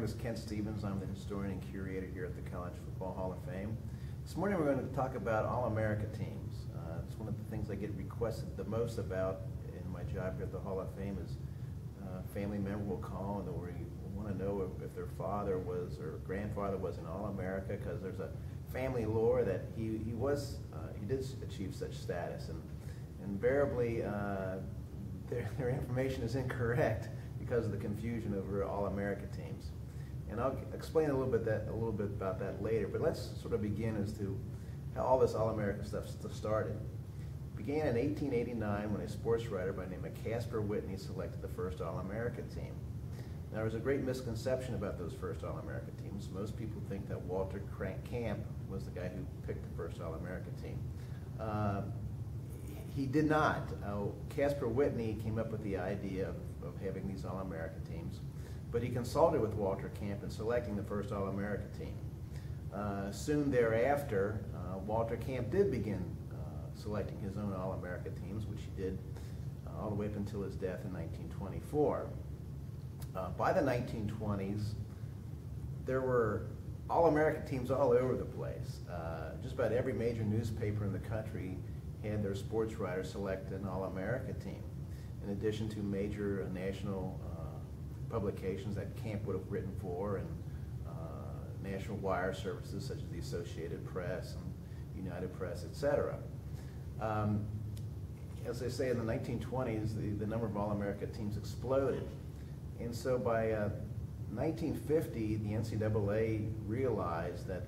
is Ken Stevens. I'm the historian and curator here at the College Football Hall of Fame. This morning we're going to talk about All-America teams. It's one of the things I get requested the most about in my job here at the Hall of Fame is a family member will call and we want to know if their father was or grandfather was an All-America, because there's a family lore that he did achieve such status, and invariably their information is incorrect because of the confusion over All-America teams. And I'll explain a little bit about that later, but let's sort of begin as to how all this All-America stuff started. It began in 1889 when a sports writer by the name of Casper Whitney selected the first All-America team. Now, there was a great misconception about those first All-America teams. Most people think that Walter Camp was the guy who picked the first All-America team. He did not. Casper Whitney came up with the idea of having these All-America teams, but he consulted with Walter Camp in selecting the first All-America team. Soon thereafter, Walter Camp did begin selecting his own All-America teams, which he did all the way up until his death in 1924. By the 1920s, there were All-America teams all over the place. Just about every major newspaper in the country had their sports writer select an All-America team, in addition to major national publications that Camp would have written for, and national wire services such as the Associated Press and United Press, etc. As I say, in the 1920s, the number of All-America teams exploded. And so by 1950, the NCAA realized that,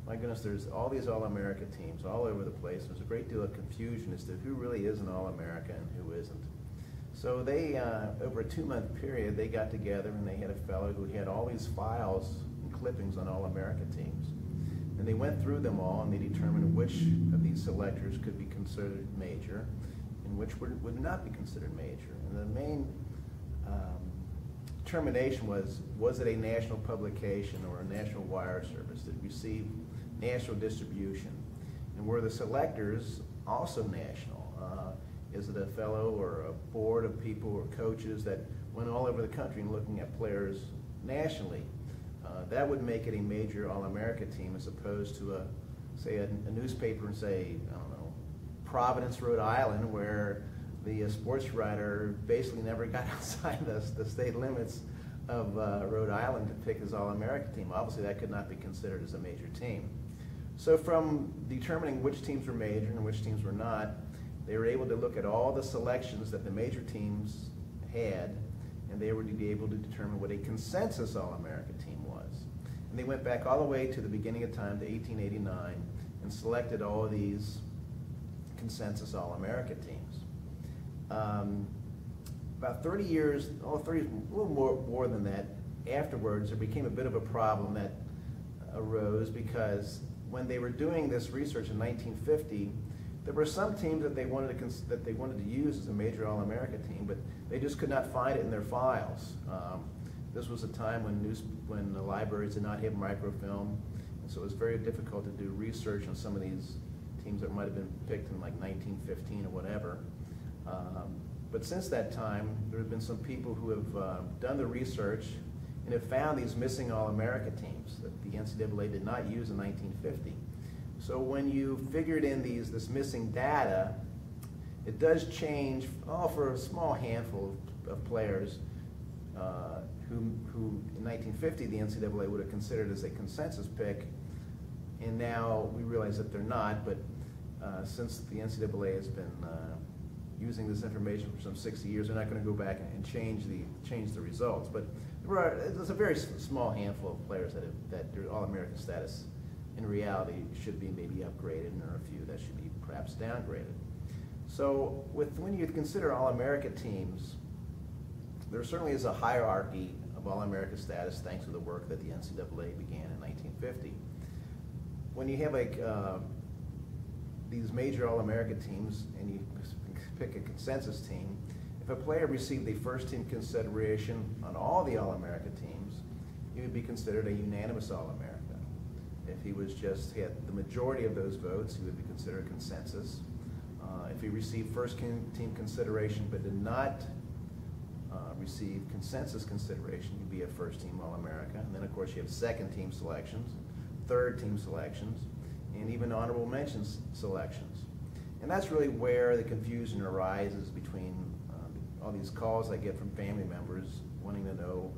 my goodness, there's all these All-America teams all over the place. There's a great deal of confusion as to who really is an All-America and who isn't. So they, over a 2-month period, they got together and they had a fellow who had all these files and clippings on All-America teams. And they went through them all and they determined which of these selectors could be considered major and which would not be considered major. And the main determination was it a national publication or a national wire service that received national distribution? And were the selectors also national? Is it a fellow or a board of people or coaches that went all over the country and looking at players nationally? That would make it a major All-America team, as opposed to say a newspaper in, say, I don't know, Providence, Rhode Island, where the sports writer basically never got outside the state limits of Rhode Island to pick his All-America team. Obviously, that could not be considered as a major team. So from determining which teams were major and which teams were not, they were able to look at all the selections that the major teams had, and they were able to determine what a consensus All-America team was. And they went back all the way to the beginning of time, to 1889, and selected all of these consensus All-America teams. About 30 years, a little more than that, afterwards, there became a bit of a problem that arose, because when they were doing this research in 1950, there were some teams that they wanted to use as a major All-America team, but they just could not find it in their files. This was a time when the libraries did not have microfilm, and so it was very difficult to do research on some of these teams that might have been picked in like 1915 or whatever. But since that time, there have been some people who have done the research and have found these missing All-America teams that the NCAA did not use in 1950. So when you figured in this missing data, it does change for a small handful of players who in 1950 the NCAA would have considered as a consensus pick, and now we realize that they're not. But since the NCAA has been using this information for some 60 years, they're not going to go back and change the results. But there's a very small handful of players that their All-American status in reality should be maybe upgraded, and there are a few that should be perhaps downgraded. So when you consider All-America teams, there certainly is a hierarchy of All-America status thanks to the work that the NCAA began in 1950. When you have these major All-America teams and you pick a consensus team, if a player received the first team consideration on all the All-America teams, he would be considered a unanimous All-America. If he had the majority of those votes, he would be considered consensus. If he received first team consideration but did not receive consensus consideration. You'd be a first-team All-America. And then, of course, you have second-team selections, third-team selections, and even honorable mentions selections. And that's really where the confusion arises between all these calls I get from family members wanting to know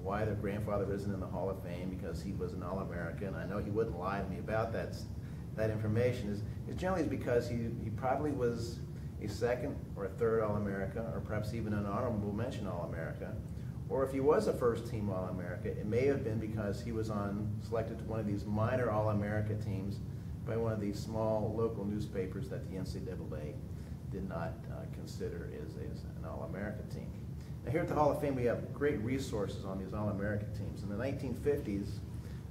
why their grandfather isn't in the Hall of Fame because he was an All-America. And I know he wouldn't lie to me about that information. Is generally because he probably was a second or a third All-America, or perhaps even an honorable mention All-America. Or if he was a first-team All-America, it may have been because he was selected to one of these minor All-America teams by one of these small local newspapers that the NCAA did not consider as an All-America team. Now here at the Hall of Fame, we have great resources on these All-America teams. In the 1950s,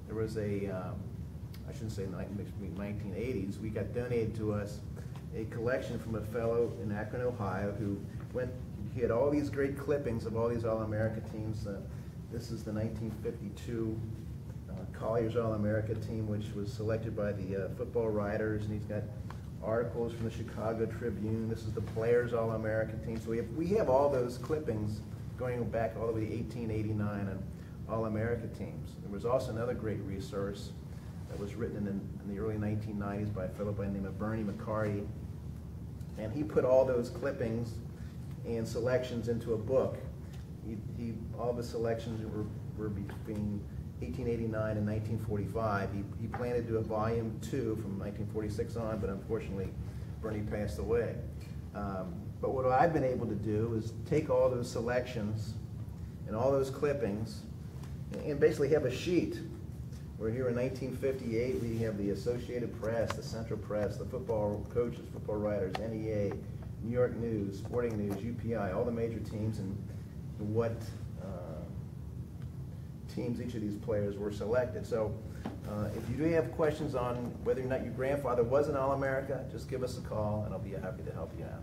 there was I shouldn't say 1980s, we got donated to us a collection from a fellow in Akron, Ohio, he had all these great clippings of all these All-America teams. This is the 1952 Collier's All-America team, which was selected by the football writers, and he's got articles from the Chicago Tribune. This is the Players All-America team. So we have all those clippings going back all the way to 1889 on All-America teams. There was also another great resource that was written in the early 1990s by a fellow by the name of Bernie McCarty, and he put all those clippings and selections into a book. All the selections were between 1889 and 1945. He planned to do a volume 2 from 1946 on, but unfortunately Bernie passed away. But what I've been able to do is take all those selections and all those clippings and basically have a sheet. We're here in 1958. We have the Associated Press, the Central Press, the football coaches, football writers, NEA, New York News, Sporting News, UPI, all the major teams, and what teams each of these players were selected. So if you do have questions on whether or not your grandfather was an All-America, just give us a call and I'll be happy to help you out.